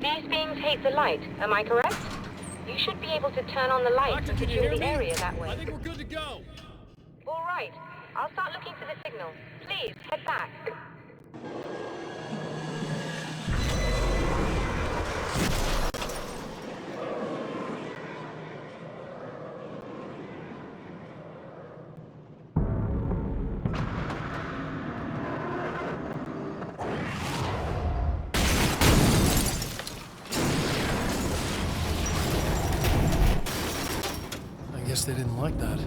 These beings hate the light, am I correct? You should be able to turn on the lights and secure the area that way. I think we're good to go. All right. I'll start looking for the signal. Please, head back. I guess they didn't like that.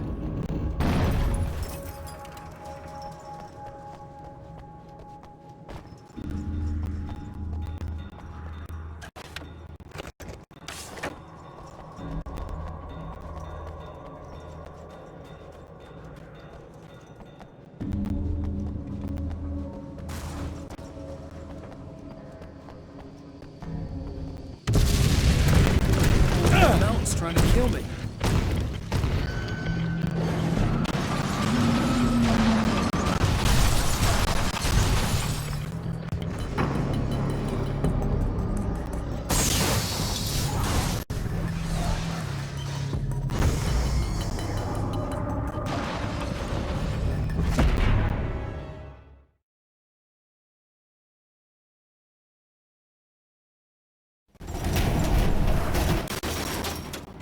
The mountain's trying to kill me.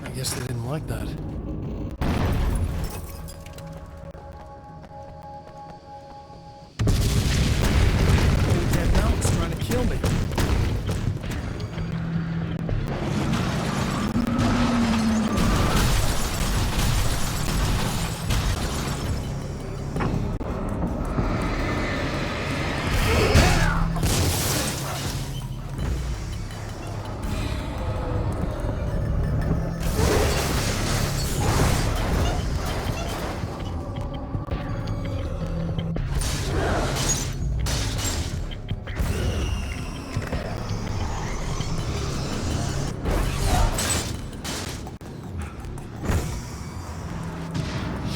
I guess they didn't like that. That mountain's trying to kill me.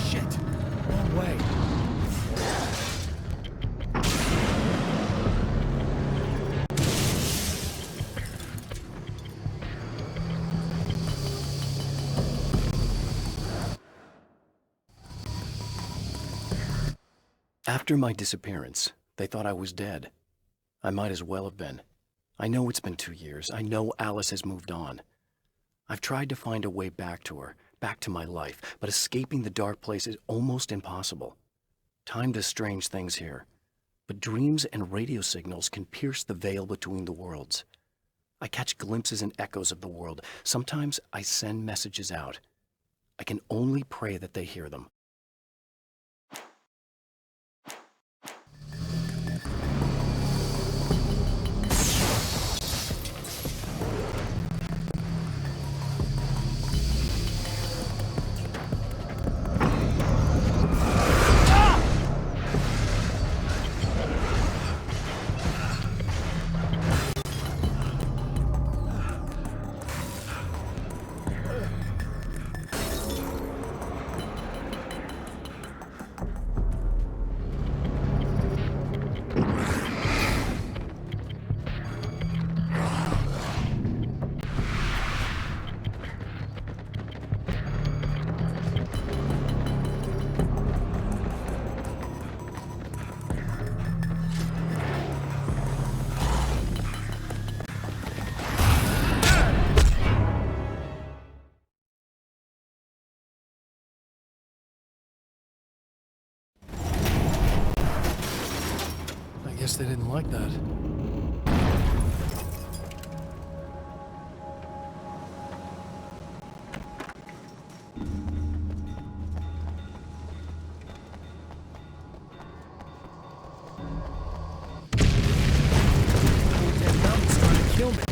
Shit. Wrong way. After my disappearance, they thought I was dead. I might as well have been. I know it's been 2 years. I know Alice has moved on. I've tried to find a way back to her, back to my life, but escaping the dark place is almost impossible. Time does strange things here, but dreams and radio signals can pierce the veil between the worlds. I catch glimpses and echoes of the world. Sometimes I send messages out. I can only pray that they hear them. I guess they didn't like that. That mountain's trying to kill me.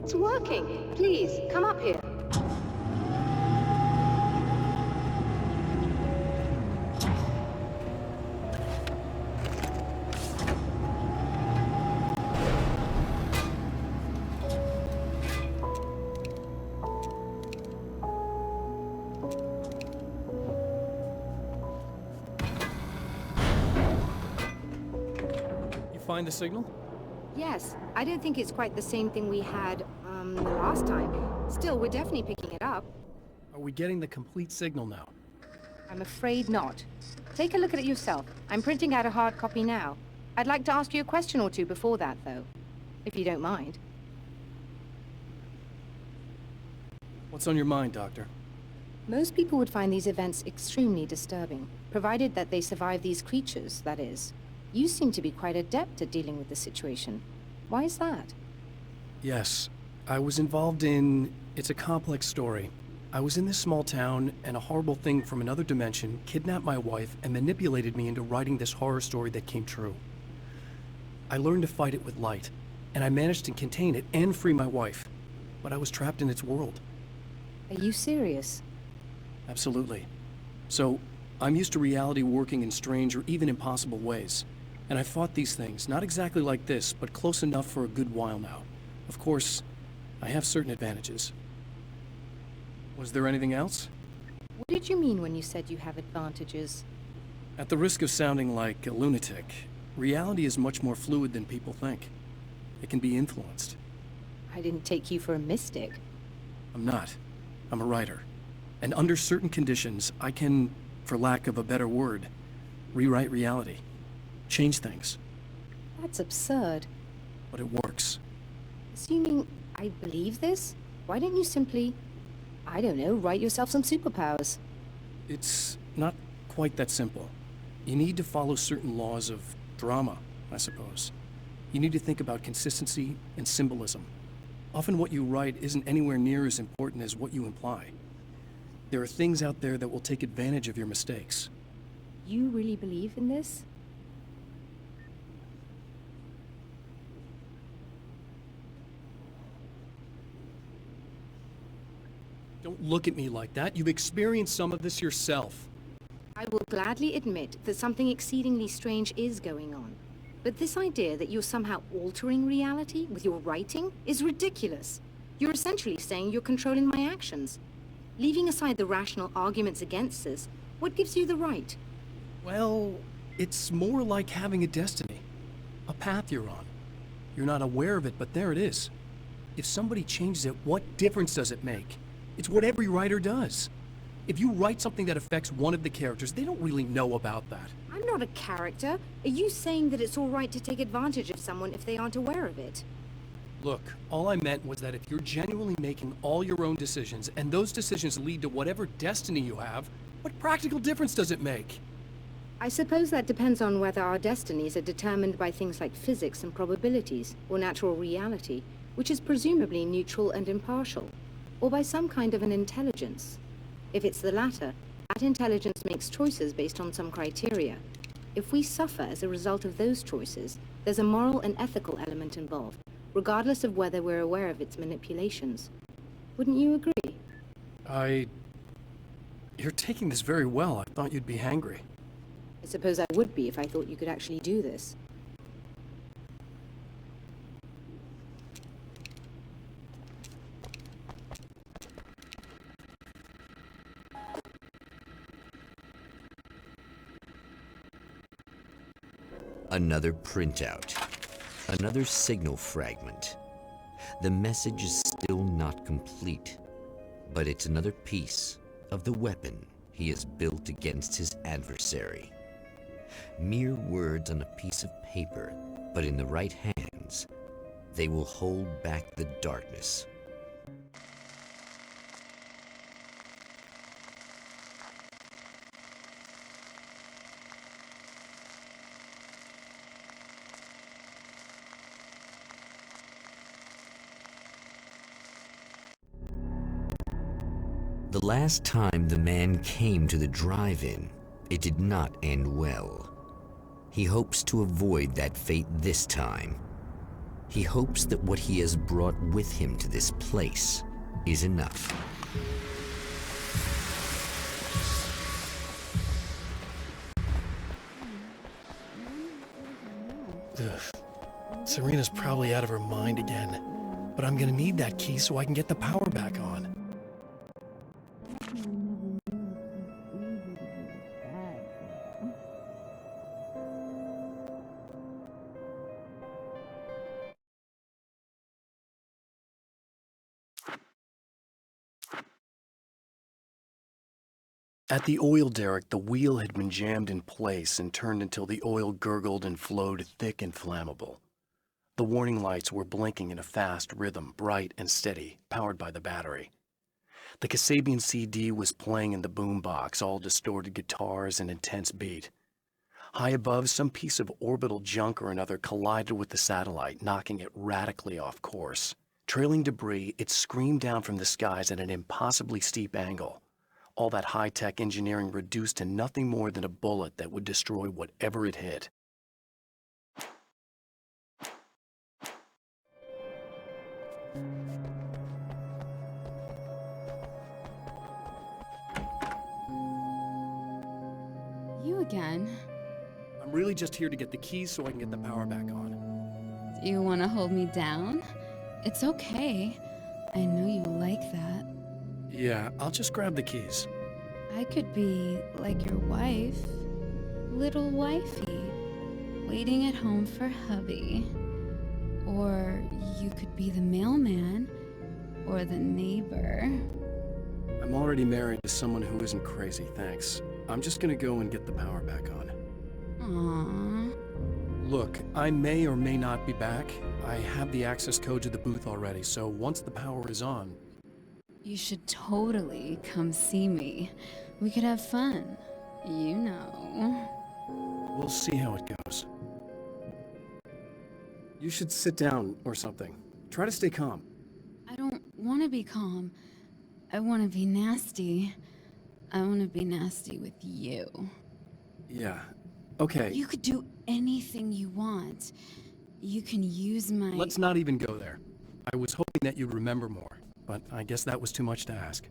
It's working. Please, come up here. You find the signal? Yes, I don't think it's quite the same thing we had, the last time. Still, we're definitely picking it up. Are we getting the complete signal now? I'm afraid not. Take a look at it yourself. I'm printing out a hard copy now. I'd like to ask you a question or two before that, though. If you don't mind. What's on your mind, Doctor? Most people would find these events extremely disturbing, provided that they survive these creatures, that is. You seem to be quite adept at dealing with the situation. Why is that? Yes, I was involved in... It's a complex story. I was in this small town, and a horrible thing from another dimension kidnapped my wife and manipulated me into writing this horror story that came true. I learned to fight it with light, and I managed to contain it and free my wife. But I was trapped in its world. Are you serious? Absolutely. So, I'm used to reality working in strange or even impossible ways. And I fought these things, not exactly like this, but close enough for a good while now. Of course, I have certain advantages. Was there anything else? What did you mean when you said you have advantages? At the risk of sounding like a lunatic, reality is much more fluid than people think. It can be influenced. I didn't take you for a mystic. I'm not. I'm a writer. And under certain conditions, I can, for lack of a better word, rewrite reality. Change things. That's absurd. But it works. Assuming I believe this, why don't you simply, I don't know, write yourself some superpowers? It's not quite that simple. You need to follow certain laws of drama, I suppose. You need to think about consistency and symbolism. Often what you write isn't anywhere near as important as what you imply. There are things out there that will take advantage of your mistakes. You really believe in this? Don't look at me like that. You've experienced some of this yourself. I will gladly admit that something exceedingly strange is going on. But this idea that you're somehow altering reality with your writing is ridiculous. You're essentially saying you're controlling my actions. Leaving aside the rational arguments against this, what gives you the right? Well, it's more like having a destiny. A path you're on. You're not aware of it, but there it is. If somebody changes it, what difference does it make? It's what every writer does. If you write something that affects one of the characters, they don't really know about that. I'm not a character. Are you saying that it's all right to take advantage of someone if they aren't aware of it? Look, all I meant was that if you're genuinely making all your own decisions, and those decisions lead to whatever destiny you have, what practical difference does it make? I suppose that depends on whether our destinies are determined by things like physics and probabilities, or natural reality, which is presumably neutral and impartial, or by some kind of an intelligence. If it's the latter, that intelligence makes choices based on some criteria. If we suffer as a result of those choices, there's a moral and ethical element involved, regardless of whether we're aware of its manipulations. Wouldn't you agree? You're taking this very well. I thought you'd be hangry. I suppose I would be if I thought you could actually do this. Another printout. Another signal fragment. The message is still not complete, but it's another piece of the weapon he has built against his adversary. Mere words on a piece of paper, but in the right hands, they will hold back the darkness. The last time the man came to the drive-in, it did not end well. He hopes to avoid that fate this time. He hopes that what he has brought with him to this place is enough. Ugh. Serena's probably out of her mind again, but I'm gonna need that key so I can get the power back on. At the oil derrick, the wheel had been jammed in place and turned until the oil gurgled and flowed thick and flammable. The warning lights were blinking in a fast rhythm, bright and steady, powered by the battery. The Kasabian CD was playing in the boombox, all distorted guitars and intense beat. High above, some piece of orbital junk or another collided with the satellite, knocking it radically off course. Trailing debris, it screamed down from the skies at an impossibly steep angle. All that high-tech engineering reduced to nothing more than a bullet that would destroy whatever it hit. You again? I'm really just here to get the keys so I can get the power back on. Do you want to hold me down? It's okay. I know you like that. Yeah, I'll just grab the keys. I could be like your wife, little wifey, waiting at home for hubby. Or you could be the mailman, or the neighbor. I'm already married to someone who isn't crazy, thanks. I'm just gonna go and get the power back on. Aww. Look, I may or may not be back. I have the access code to the booth already, so once the power is on... You should totally come see me. We could have fun. You know. We'll see how it goes. You should sit down or something. Try to stay calm. I don't want to be calm. I want to be nasty. I want to be nasty with you. Yeah, okay. You could do anything you want. You can use my... Let's not even go there. I was hoping that you'd remember more, but I guess that was too much to ask.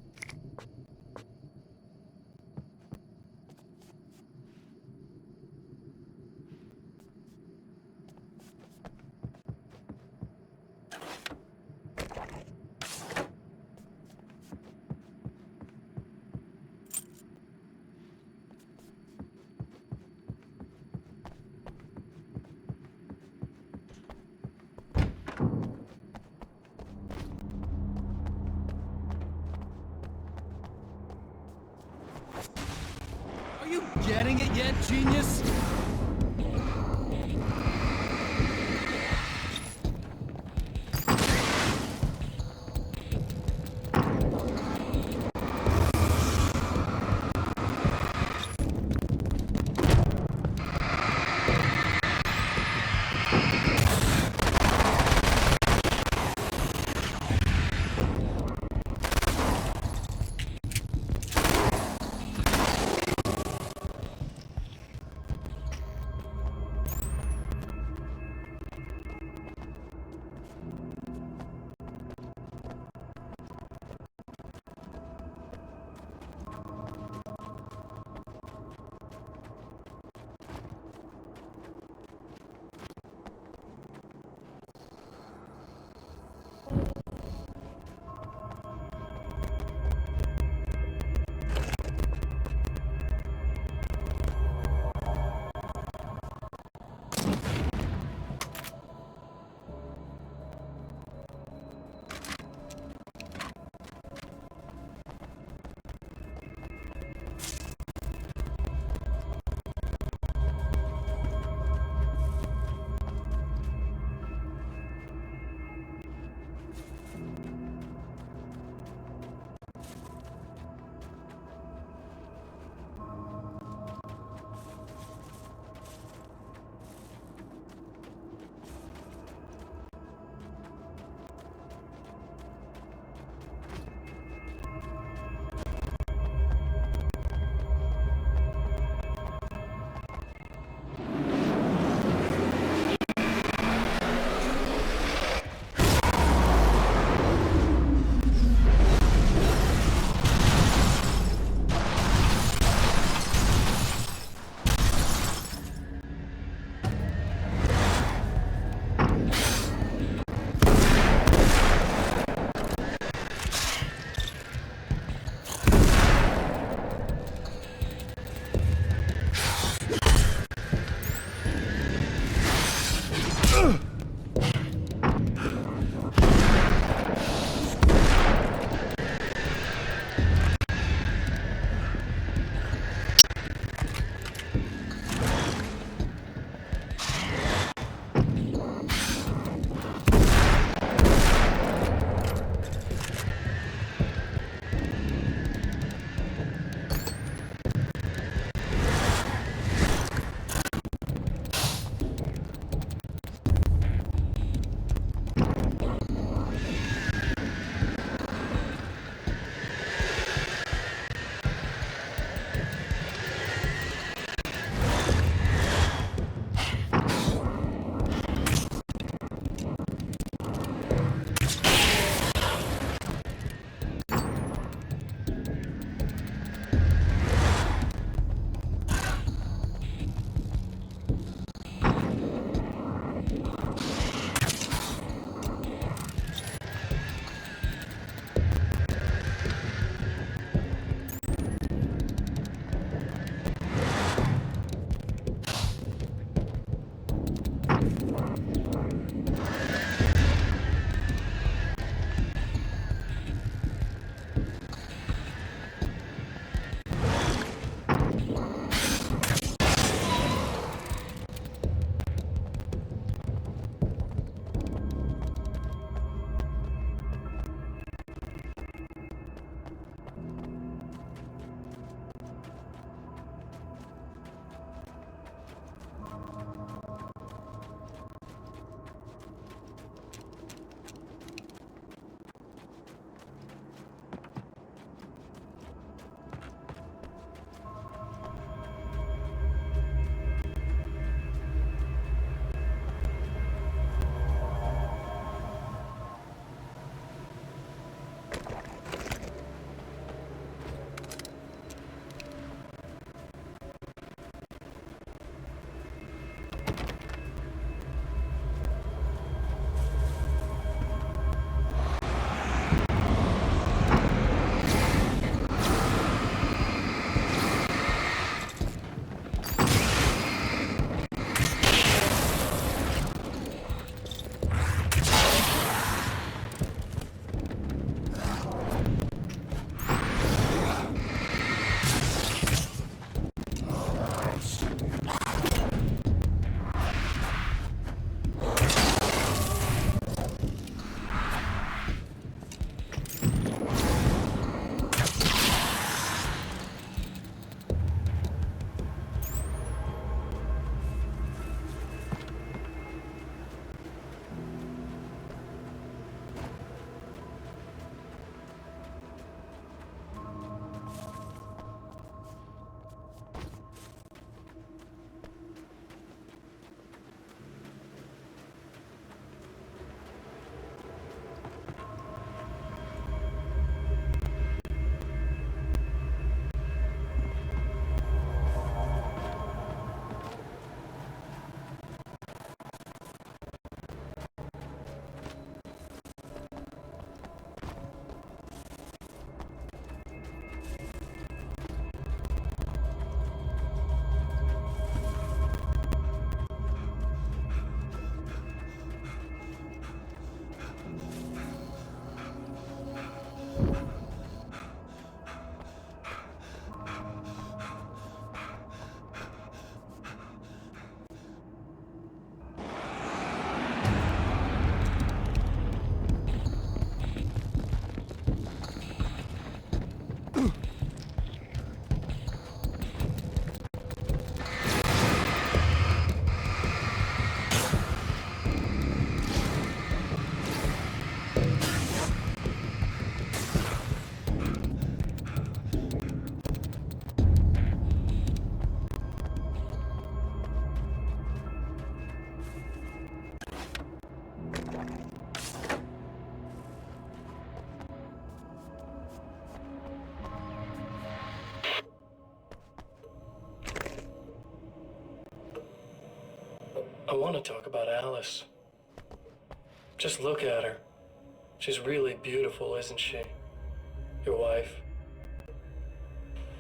Are you getting it yet, genius? I want to talk about Alice. Just look at her. She's really beautiful, isn't she? Your wife.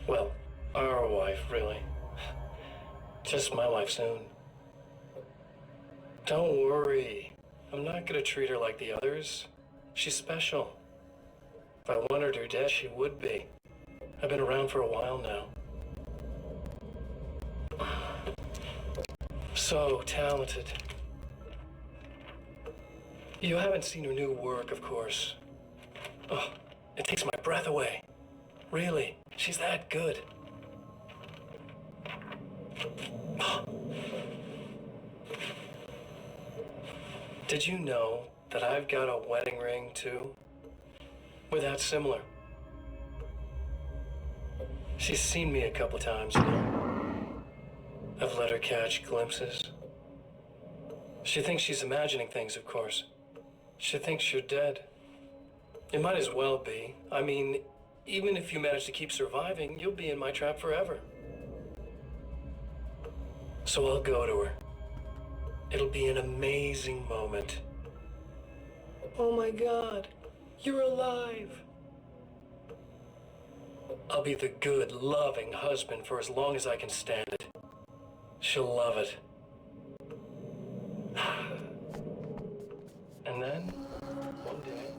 Well, our wife, really. Just my wife soon. Don't worry. I'm not gonna treat her like the others. She's special. If I wanted her dead, she would be. I've been around for a while now. So talented. You haven't seen her new work, of course. Oh, it takes my breath away. Really, she's that good. Did you know that I've got a wedding ring, too? We're that similar. She's seen me a couple times now. I've let her catch glimpses. She thinks she's imagining things, of course. She thinks you're dead. It might as well be. I mean, even if you manage to keep surviving, you'll be in my trap forever. So I'll go to her. It'll be an amazing moment. Oh my God, you're alive. I'll be the good, loving husband for as long as I can stand it. She'll love it. And then, one day...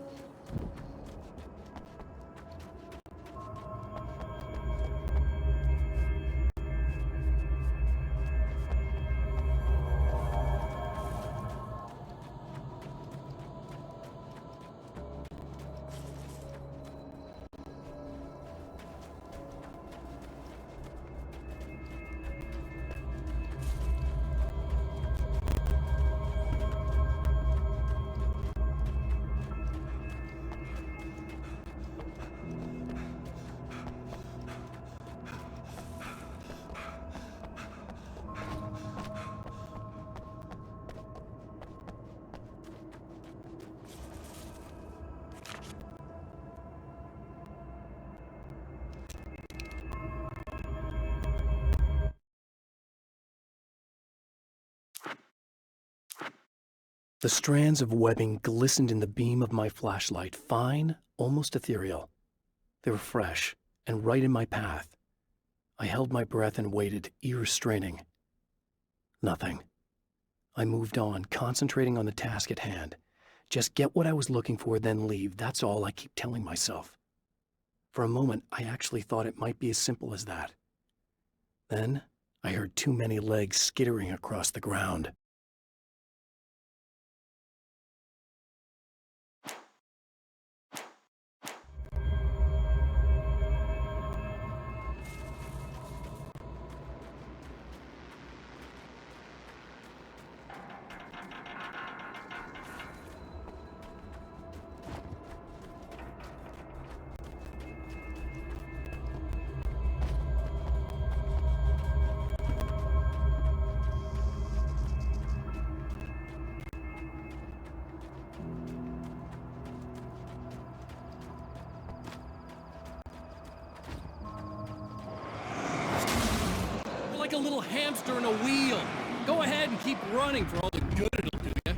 The strands of webbing glistened in the beam of my flashlight, fine, almost ethereal. They were fresh and right in my path. I held my breath and waited, ears straining. Nothing. I moved on, concentrating on the task at hand. Just get what I was looking for, then leave. That's all I keep telling myself. For a moment, I actually thought it might be as simple as that. Then, I heard too many legs skittering across the ground. You're like a little hamster in a wheel. Go ahead and keep running for all the good it'll do you.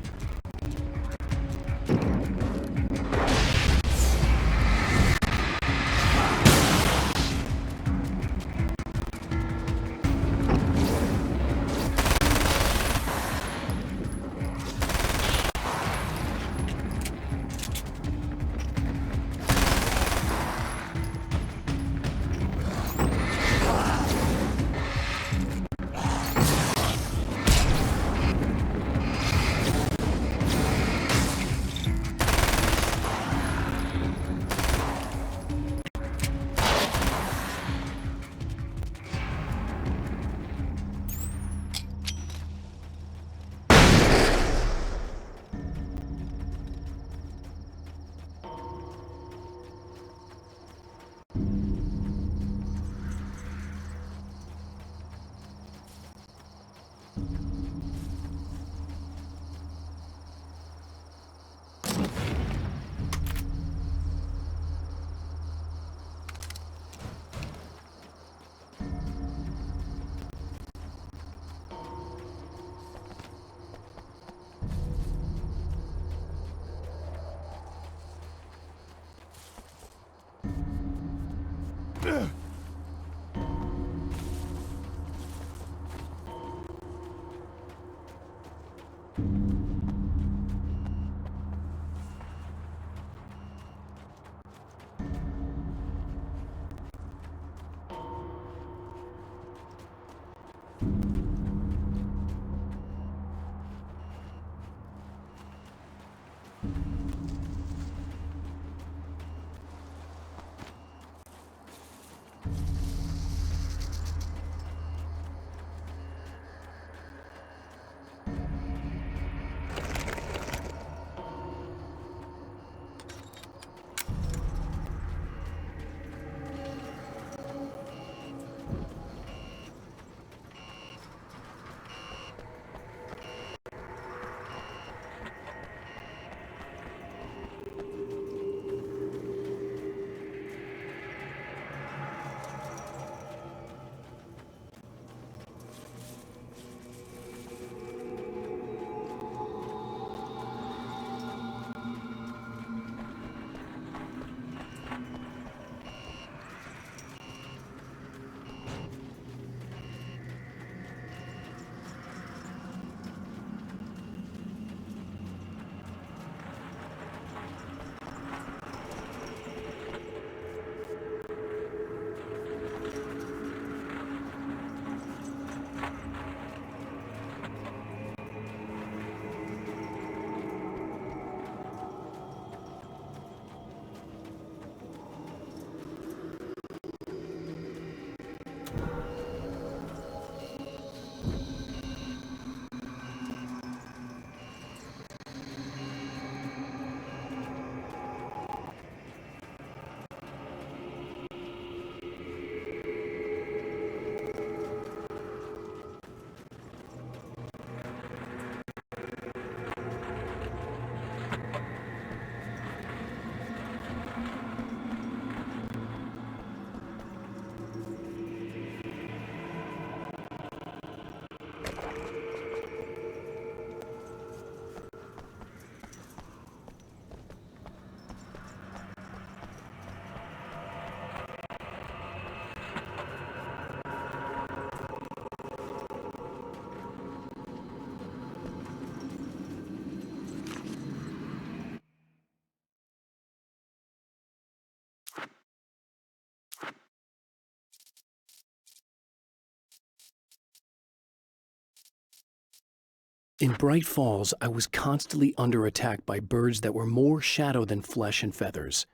In Bright Falls, I was constantly under attack by birds that were more shadow than flesh and feathers.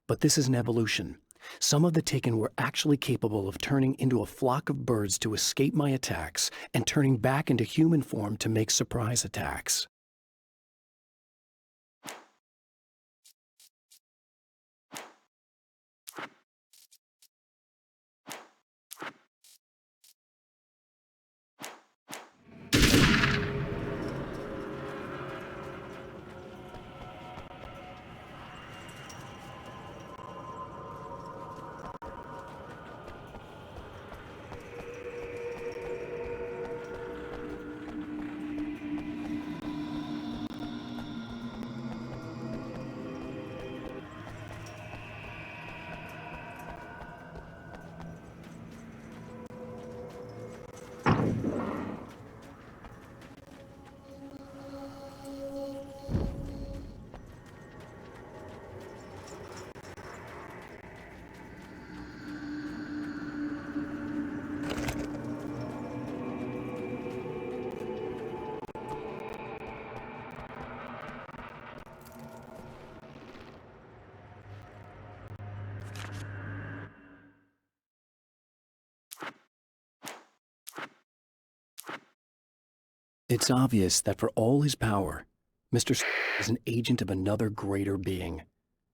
But this is an evolution. Some of the Taken were actually capable of turning into a flock of birds to escape my attacks and turning back into human form to make surprise attacks. It's obvious that for all his power, Mr. is an agent of another greater being.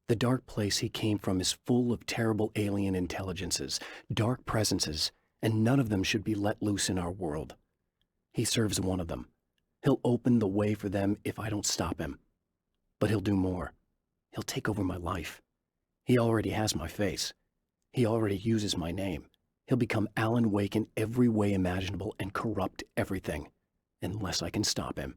The dark place he came from is full of terrible alien intelligences, dark presences, and none of them should be let loose in our world. He serves one of them. He'll open the way for them if I don't stop him. But he'll do more. He'll take over my life. He already has my face. He already uses my name. He'll become Alan Wake in every way imaginable and corrupt everything. Unless I can stop him.